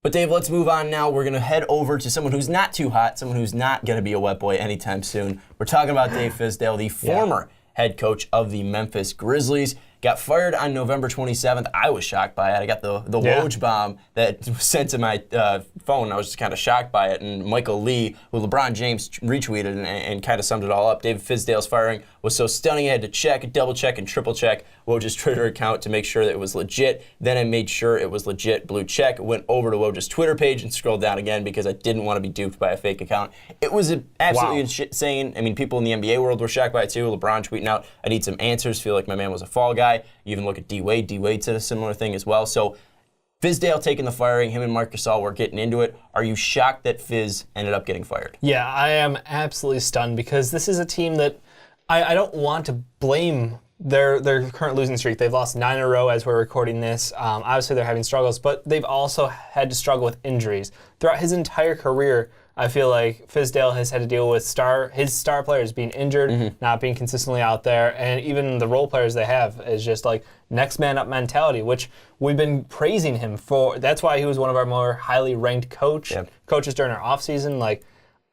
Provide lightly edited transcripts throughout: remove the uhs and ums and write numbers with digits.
But Dave, let's move on now. We're going to head over to someone who's not too hot, someone who's not going to be a wet boy anytime soon. We're talking about Dave Fizdale, the former head coach of the Memphis Grizzlies. Got fired on November 27th. I was shocked by it. I got the Woj bomb that was sent to my phone. I was just kind of shocked by it. And Michael Lee, who LeBron James retweeted and kind of summed it all up. David Fizdale's firing was so stunning I had to check, double check, and triple check Woj's Twitter account to make sure that it was legit. Then I made sure it was legit, blue check, went over to Woj's Twitter page and scrolled down again because I didn't want to be duped by a fake account. It was absolutely insane. I mean, people in the NBA world were shocked by it too. LeBron tweeting out, I need some answers, feel like my man was a fall guy. You even look at D-Wade. D-Wade said a similar thing as well. So Fizdale taking the firing, him and Marc Gasol were getting into it. Are you shocked that Fizz ended up getting fired? Yeah, I am absolutely stunned because this is a team that I don't want to blame their current losing streak. They've lost 9 in a row as we're recording this. Obviously, they're having struggles, but they've also had to struggle with injuries. Throughout his entire career, I feel like Fizdale has had to deal with his star players being injured, not being consistently out there, and even the role players they have is just like next man up mentality, which we've been praising him for. That's why he was one of our more highly ranked coaches during our offseason. Like,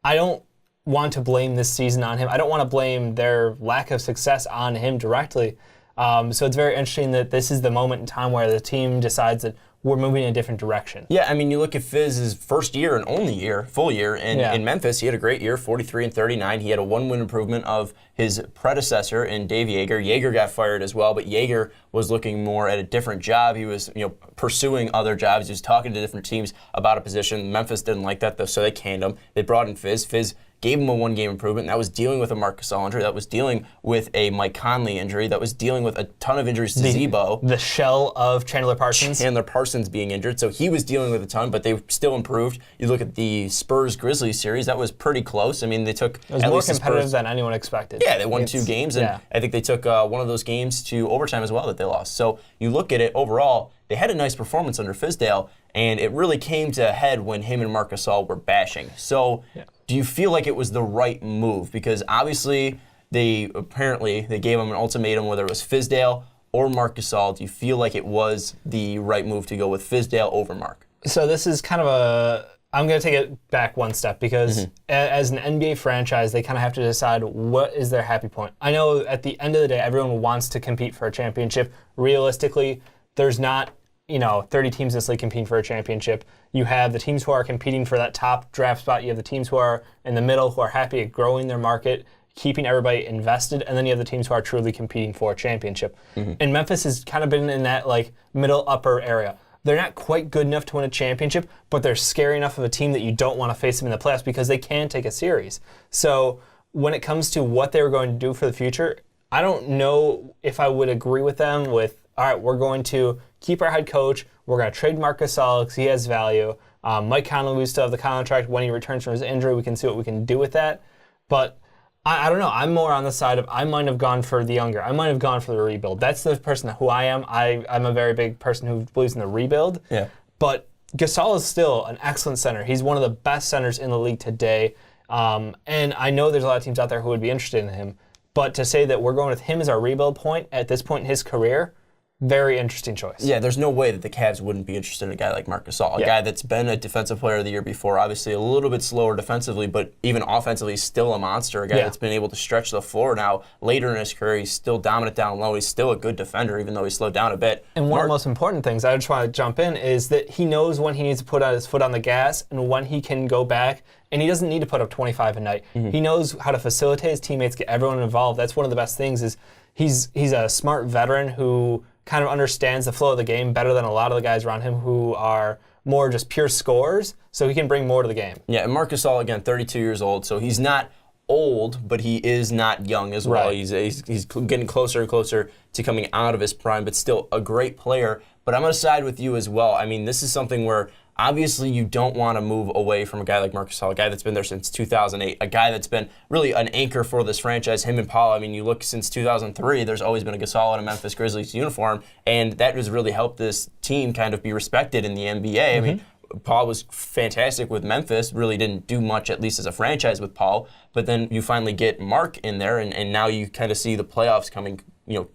I don't want to blame this season on him. I don't want to blame their lack of success on him directly. So it's very interesting that this is the moment in time where the team decides that we're moving in a different direction. Yeah, I mean, you look at Fizz's first year and only year, full year, in Memphis. He had a great year, 43-39. He had a 1-win improvement of his predecessor in Dave Joerger. Joerger got fired as well, but Joerger was looking more at a different job. He was, pursuing other jobs. He was talking to different teams about a position. Memphis didn't like that, though, so they canned him. They brought in Fizz. Fizz gave him a 1-game improvement, and that was dealing with a Marc Gasol injury, that was dealing with a Mike Conley injury, that was dealing with a ton of injuries to Zebo. The shell of Chandler Parsons. Chandler Parsons being injured, so he was dealing with a ton, but they still improved. You look at the Spurs-Grizzlies series, that was pretty close. I mean, they took it was more competitive than anyone expected. Yeah, they won 2 games, and I think they took one of those games to overtime as well that they lost. So you look at it overall, they had a nice performance under Fizdale, and it really came to a head when him and Marc Gasol were bashing. So do you feel like it was the right move? Because obviously they gave him an ultimatum, whether it was Fizdale or Marc Gasol. Do you feel like it was the right move to go with Fizdale over Marc? So this is kind of I'm going to take it back one step because as an NBA franchise, they kind of have to decide what is their happy point. I know at the end of the day, everyone wants to compete for a championship. Realistically, there's not 30 teams in this league competing for a championship. You have the teams who are competing for that top draft spot. You have the teams who are in the middle who are happy at growing their market, keeping everybody invested, and then you have the teams who are truly competing for a championship. And Memphis has kind of been in that middle upper area. They're not quite good enough to win a championship, but they're scary enough of a team that you don't want to face them in the playoffs because they can take a series. So when it comes to what they were going to do for the future, I don't know if I would agree with them with, all right, we're going to keep our head coach. We're going to trade Marc Gasol because he has value. Mike Conley, we still have the contract. When he returns from his injury, we can see what we can do with that. But I don't know. I'm more on the side of I might have gone for the younger. I might have gone for the rebuild. That's the person who I am. I'm a very big person who believes in the rebuild. Yeah. But Gasol is still an excellent center. He's one of the best centers in the league today. And I know there's a lot of teams out there who would be interested in him. But to say that we're going with him as our rebuild point at this point in his career, very interesting choice. Yeah, there's no way that the Cavs wouldn't be interested in a guy like Marc Gasol, a guy that's been a defensive player of the year before, obviously a little bit slower defensively, but even offensively, still a monster, a guy that's been able to stretch the floor now. Later in his career, he's still dominant down low. He's still a good defender, even though he's slowed down a bit. And one of the most important things, I just want to jump in, is that he knows when he needs to put his foot on the gas and when he can go back, and he doesn't need to put up 25 a night. He knows how to facilitate his teammates, get everyone involved. That's one of the best things is he's a smart veteran who kind of understands the flow of the game better than a lot of the guys around him who are more just pure scorers, so he can bring more to the game. Yeah, and Marc Gasol, again, 32 years old, so he's not old, but he is not young as well. He's getting closer and closer to coming out of his prime, but still a great player. But I'm going to side with you as well. I mean, this is something where obviously you don't want to move away from a guy like Marc Gasol, a guy that's been there since 2008, a guy that's been really an anchor for this franchise, him and Paul. I mean, you look since 2003, there's always been a Gasol in a Memphis Grizzlies uniform, and that has really helped this team kind of be respected in the NBA. I mean, Paul was fantastic with Memphis, really didn't do much, at least as a franchise with Paul, but then you finally get Marc in there, and now you kind of see the playoffs coming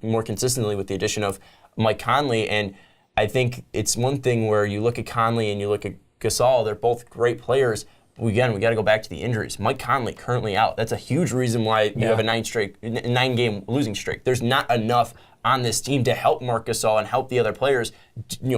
more consistently with the addition of Mike Conley, and I think it's one thing where you look at Conley and you look at Gasol, they're both great players. Again, we got to go back to the injuries. Mike Conley currently out. That's a huge reason why you have a 9-game losing streak. There's not enough on this team to help Marc Gasol and help the other players,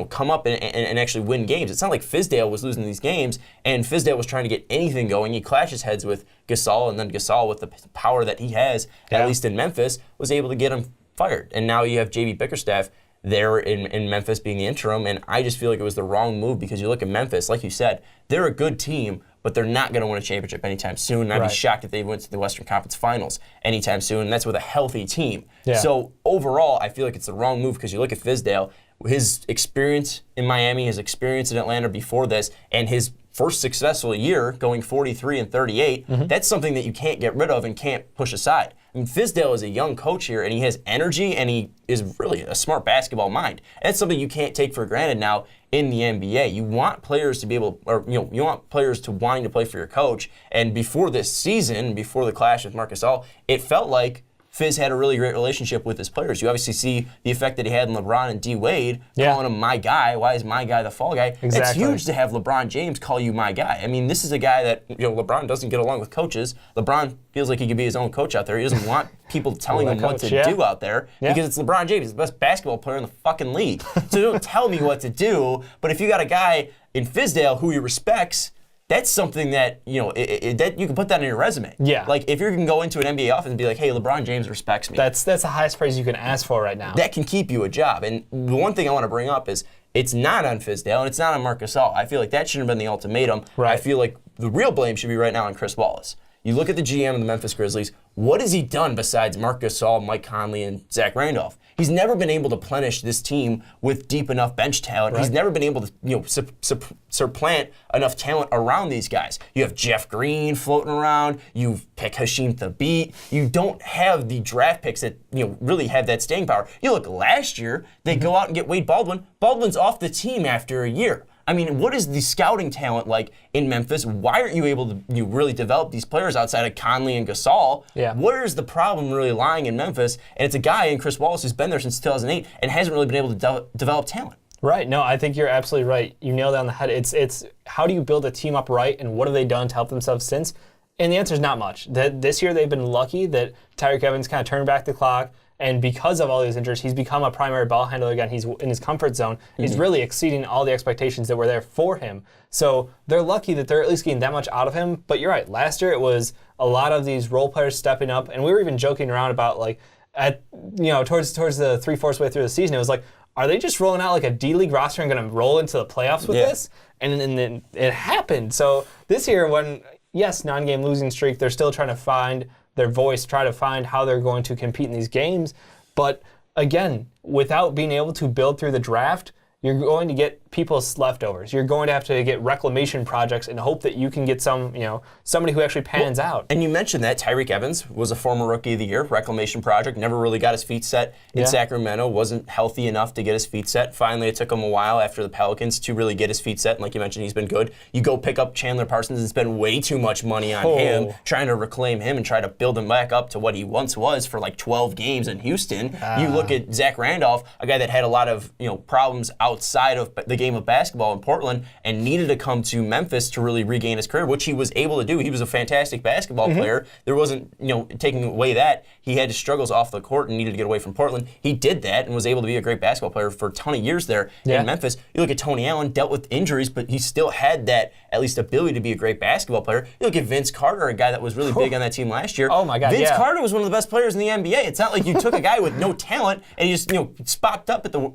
come up and actually win games. It's not like Fizdale was losing these games, and Fizdale was trying to get anything going. He clashes heads with Gasol, and then Gasol, with the power that he has, at least in Memphis, was able to get him fired. And now you have J.B. Bickerstaff there in Memphis being the interim, and I just feel like it was the wrong move because you look at Memphis, like you said, they're a good team, but they're not going to win a championship anytime soon. And I'd be shocked if they went to the Western Conference Finals anytime soon, and that's with a healthy team. Yeah. So overall, I feel like it's the wrong move because you look at Fizdale, his experience in Miami, his experience in Atlanta before this, and his first successful year going 43-38, that's something that you can't get rid of and can't push aside. I mean, Fizdale is a young coach here, and he has energy, and he is really a smart basketball mind. That's something you can't take for granted now in the NBA. You want players to be able, or you want players to wanting to play for your coach. And before this season, before the clash with Marc Gasol, it felt like Fizz had a really great relationship with his players. You obviously see the effect that he had on LeBron and D. Wade, calling him my guy. Why is my guy the fall guy? Exactly. It's huge to have LeBron James call you my guy. I mean, this is a guy that, LeBron doesn't get along with coaches. LeBron feels like he could be his own coach out there. He doesn't want people telling him what to do out there because it's LeBron James. He's the best basketball player in the fucking league. So don't tell me what to do. But if you got a guy in Fizdale who he respects, that's something that, that you can put that in your resume. Yeah. Like, if you can go into an NBA office and be like, hey, LeBron James respects me. That's the highest praise you can ask for right now. That can keep you a job. And the one thing I want to bring up is it's not on Fizdale and it's not on Marc Gasol. I feel like that shouldn't have been the ultimatum. Right. I feel like the real blame should be right now on Chris Wallace. You look at the GM of the Memphis Grizzlies, what has he done besides Marc Gasol, Mike Conley, and Zach Randolph? He's never been able to plenish this team with deep enough bench talent. Right. He's never been able to supplant enough talent around these guys. You have Jeff Green floating around. You pick Hasheem Thabeet. You don't have the draft picks that really have that staying power. You look last year, they go out and get Wade Baldwin. Baldwin's off the team after a year. I mean, what is the scouting talent like in Memphis? Why aren't you able to really develop these players outside of Conley and Gasol? Yeah. Where is the problem really lying in Memphis? And it's a guy in Chris Wallace who's been there since 2008 and hasn't really been able to develop talent. Right. No, I think you're absolutely right. You nailed it on the head. It's how do you build a team up right, and what have they done to help themselves since? And the answer is not much. This year they've been lucky that Tyreke Evans kind of turned back the clock. And because of all these injuries, he's become a primary ball handler again. He's in his comfort zone. He's really exceeding all the expectations that were there for him. So they're lucky that they're at least getting that much out of him. But you're right. Last year it was a lot of these role players stepping up, and we were even joking around about towards the 3/4 way through the season, it was like, are they just rolling out like a D-League roster and going to roll into the playoffs with this? And then it happened. So this year, when 9-game losing streak, they're still trying to find their voice, try to find how they're going to compete in these games. But again, without being able to build through the draft, you're going to get people's leftovers. You're going to have to get reclamation projects and hope that you can get somebody who actually pans out. And you mentioned that Tyreke Evans was a former Rookie of the Year, reclamation project, never really got his feet set in Sacramento, wasn't healthy enough to get his feet set. Finally, it took him a while after the Pelicans to really get his feet set. And like you mentioned, he's been good. You go pick up Chandler Parsons and spend way too much money on him, trying to reclaim him and try to build him back up to what he once was for like 12 games in Houston. You look at Zach Randolph, a guy that had a lot of problems outside of the game of basketball in Portland and needed to come to Memphis to really regain his career, which he was able to do. He was a fantastic basketball player. There wasn't, taking away that. He had his struggles off the court and needed to get away from Portland. He did that and was able to be a great basketball player for a ton of years there in Memphis. You look at Tony Allen, dealt with injuries, but he still had that at least ability to be a great basketball player. You look at Vince Carter, a guy that was really big on that team last year. Oh my God, Vince Carter was one of the best players in the NBA. It's not like you took a guy with no talent and he just, spopped up at the,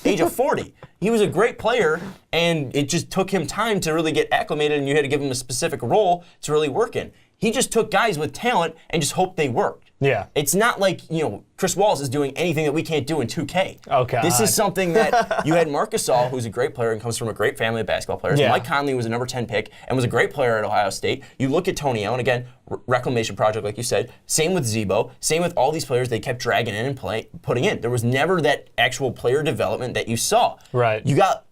age of 40. He was a great player, and it just took him time to really get acclimated, and you had to give him a specific role to really work in. He just took guys with talent and just hoped they worked. Yeah. It's not like, Chris Wallace is doing anything that we can't do in 2K. Okay. This is something that you had Marc Gasol, who's a great player and comes from a great family of basketball players. Yeah. Mike Conley was a number 10 pick and was a great player at Ohio State. You look at Tony Allen, again, reclamation project, like you said. Same with Zebo. Same with all these players they kept dragging in and putting in. There was never that actual player development that you saw. Right. You got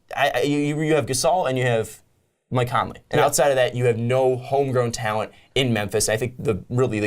you have Gasol and you have Mike Conley. And outside of that, you have no homegrown talent in Memphis. I think the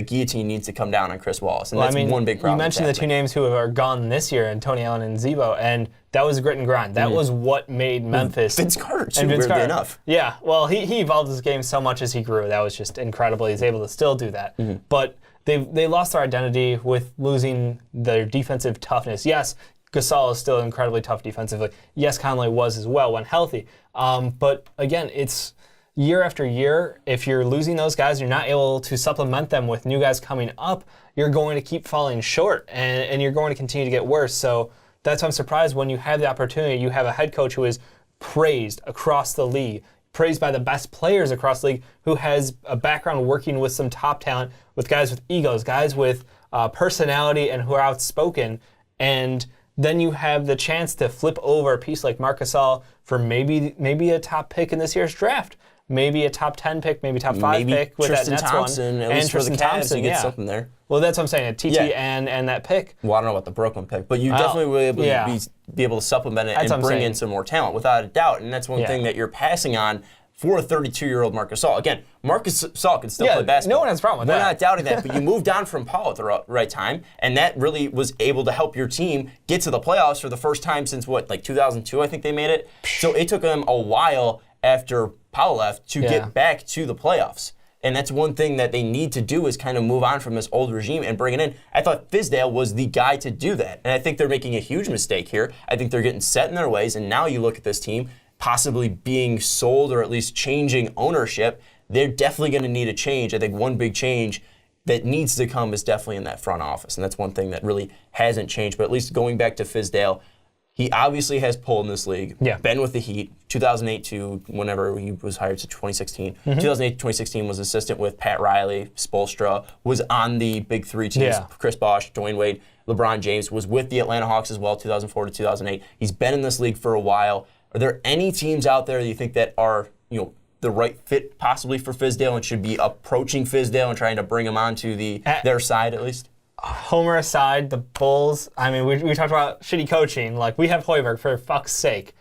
guillotine needs to come down on Chris Wallace, and that's one big problem. You mentioned the two names who are gone this year, and Tony Allen and Zebo, and that was grit and grind. That was what made Memphis. Vince Carter, too, weirdly enough. Yeah, well, he evolved his game so much as he grew. That was just incredible. He's able to still do that. But they lost their identity with losing their defensive toughness. Yes, Gasol is still incredibly tough defensively. Yes, Conley was as well when healthy. But again, it's year after year. If you're losing those guys, you're not able to supplement them with new guys coming up, you're going to keep falling short, and you're going to continue to get worse. So that's why I'm surprised when you have the opportunity, you have a head coach who is praised across the league, praised by the best players across the league, who has a background working with some top talent, with guys with egos, guys with personality and who are outspoken, and then you have the chance to flip over a piece like Marc Gasol for maybe a top pick in this year's draft, maybe a top 10 pick, maybe top 5 pick with Tristan that Nets Thompson, one. At least for the Cavs, you get something there. Well, that's what I'm saying, a TT and that pick. Well, I don't know about the Brooklyn pick, but you definitely will be able to be able to supplement it and bring in some more talent, without a doubt. And that's one thing that you're passing on for a 32-year-old Marc Gasol. Again, Marc Gasol can still play basketball. No one has a problem with that. We're not doubting that, but you moved on from Paul at the right time, and that really was able to help your team get to the playoffs for the first time since, 2002, I think they made it. So it took them a while after Paul left to get back to the playoffs. And that's one thing that they need to do, is kind of move on from this old regime and bring it in. I thought Fizdale was the guy to do that. And I think they're making a huge mistake here. I think they're getting set in their ways, and now you look at this team possibly being sold or at least changing ownership. They're definitely going to need a change. I think one big change that needs to come is definitely in that front office, and that's one thing that really hasn't changed. But at least going back to Fizdale, he obviously has pull in this league. Been with the Heat, 2008 to whenever he was hired to 2016. 2008 to 2016 was assistant with Pat Riley, Spoelstra, was on the big three teams, Chris Bosh, Dwayne Wade, LeBron James, was with the Atlanta Hawks as well, 2004 to 2008. He's been in this league for a while. Are there any teams out there that you think that are, the right fit possibly for Fizdale and should be approaching Fizdale and trying to bring him onto their side at least? Homer aside, the Bulls, I mean, we talked about shitty coaching. Like, we have Hoiberg, for fuck's sake.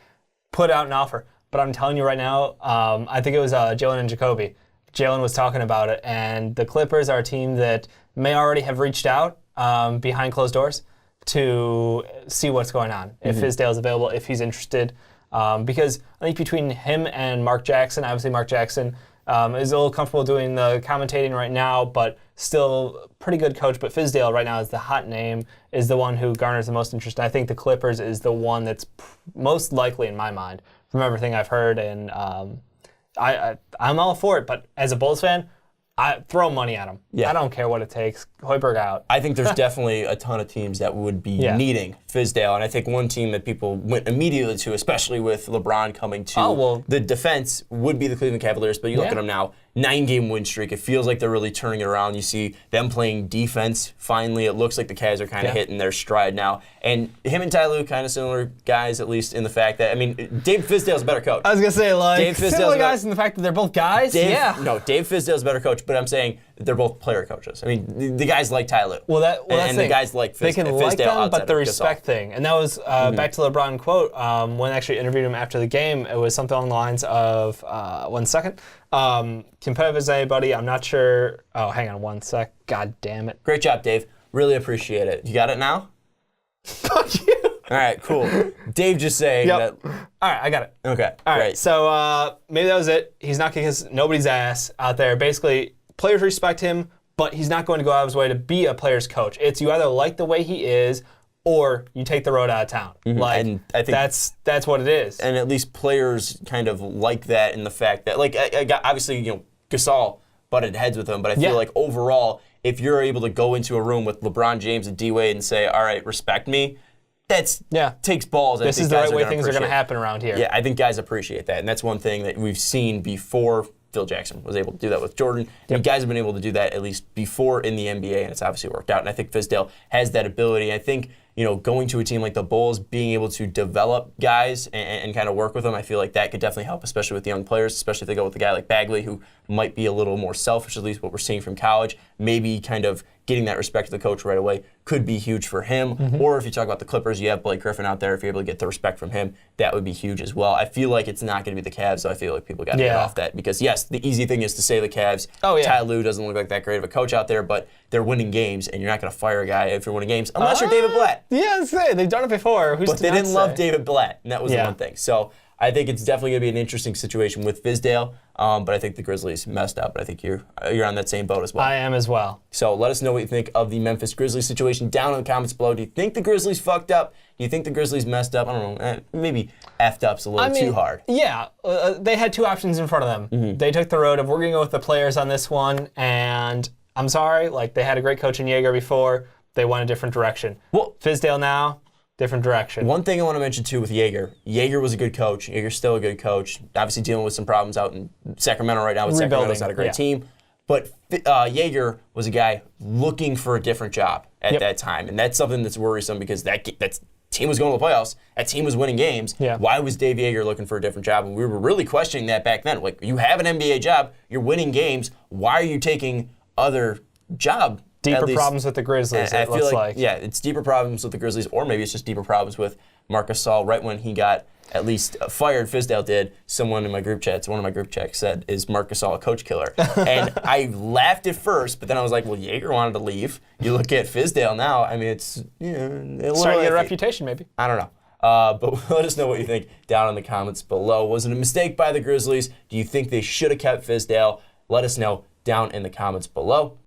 Put out an offer. But I'm telling you right now, I think it was Jalen and Jacoby. Jalen was talking about it, and the Clippers are a team that may already have reached out behind closed doors to see what's going on. If Fizdale's available, if he's interested. Because I think between him and Mark Jackson, obviously Mark Jackson is a little comfortable doing the commentating right now, but still pretty good coach. But Fizdale right now is the hot name, is the one who garners the most interest. I think the Clippers is the one that's most likely in my mind from everything I've heard. And I'm all for it. But as a Bulls fan, I throw money at him. I don't care what it takes. Hoiberg out. I think there's definitely a ton of teams that would be needing Fizdale, and I think one team that people went immediately to, especially with LeBron coming to the defense, would be the Cleveland Cavaliers. But you look at them now, 9-game win streak. It feels like they're really turning it around. You see them playing defense. Finally, it looks like the Cavs are kind of hitting their stride now. And him and Ty Lue, kind of similar guys, at least in the fact that, I mean, Dave Fizdale's a better coach. I was going to say, like, similar guys in the fact that they're both guys? No, Dave Fizdale's a better coach, but I'm saying they're both player coaches. I mean, the guys like Ty Lue. And the guys like Fizdale. They can like them, but the respect thing. And that was, back to LeBron quote, when I actually interviewed him after the game, it was something along the lines of, 1 second, competitive as anybody, I'm not sure. Oh, hang on 1 sec. God damn it. Great job, Dave. Really appreciate it. You got it now? Fuck you. All right, cool. Dave just saying that. All right, I got it. Okay, all great. Right, so maybe that was it. He's not kicking nobody's ass out there. Basically, players respect him, but he's not going to go out of his way to be a player's coach. It's you either like the way he is, or you take the road out of town. Like, and I think that's what it is. And at least players kind of like that in the fact that, like, obviously, Gasol butted heads with him, but I feel like overall, if you're able to go into a room with LeBron James and D-Wade and say, all right, respect me, that's takes balls. This is the right way things are going to happen around here. Yeah, I think guys appreciate that, and that's one thing that we've seen before. Phil Jackson was able to do that with Jordan. And guys have been able to do that at least before in the NBA, and it's obviously worked out. And I think Fizdale has that ability. I think, going to a team like the Bulls, being able to develop guys and kind of work with them, I feel like that could definitely help, especially with the young players, especially if they go with a guy like Bagley, who might be a little more selfish, at least what we're seeing from college, maybe kind of getting that respect of the coach right away could be huge for him. Or if you talk about the Clippers, you have Blake Griffin out there. If you're able to get the respect from him, that would be huge as well. I feel like it's not going to be the Cavs, so I feel like people got to get off that. Because, yes, the easy thing is to say the Cavs. Ty Lue doesn't look like that great of a coach out there, but they're winning games, and you're not going to fire a guy if you're winning games, unless you're David Blatt. Yeah, they've done it before. But they didn't love David Blatt, and that was the one thing. So I think it's definitely going to be an interesting situation with Fizdale, but I think the Grizzlies messed up. But I think you're on that same boat as well. I am as well. So let us know what you think of the Memphis Grizzlies situation down in the comments below. Do you think the Grizzlies fucked up? Do you think the Grizzlies messed up? I don't know. Maybe effed up's a little too hard. Yeah, they had two options in front of them. They took the road of we're going to go with the players on this one, and I'm sorry, like they had a great coach in Jaeger before. They went a different direction. Well, Fizdale now, different direction. One thing I want to mention too with Jaeger. Jaeger was a good coach. Jaeger's still a good coach. Obviously dealing with some problems out in Sacramento right now. With Sacramento's not a great team. But Jaeger was a guy looking for a different job at that time. And that's something that's worrisome because that team was going to the playoffs. That team was winning games. Why was Dave Jaeger looking for a different job? And we were really questioning that back then. Like, you have an NBA job. You're winning games. Why are you taking other job? Deeper problems with the Grizzlies, I feel like. Yeah, it's deeper problems with the Grizzlies, or maybe it's just deeper problems with Marc Gasol. Right when he got at least fired, Fizdale did, one of my group chats said, is Marc Gasol a coach killer? And I laughed at first, but then I was like, well, Jaeger wanted to leave. You look at Fizdale now, I mean, it's a little starting to get a reputation, maybe. I don't know. But let us know what you think down in the comments below. Was it a mistake by the Grizzlies? Do you think they should have kept Fizdale? Let us know down in the comments below.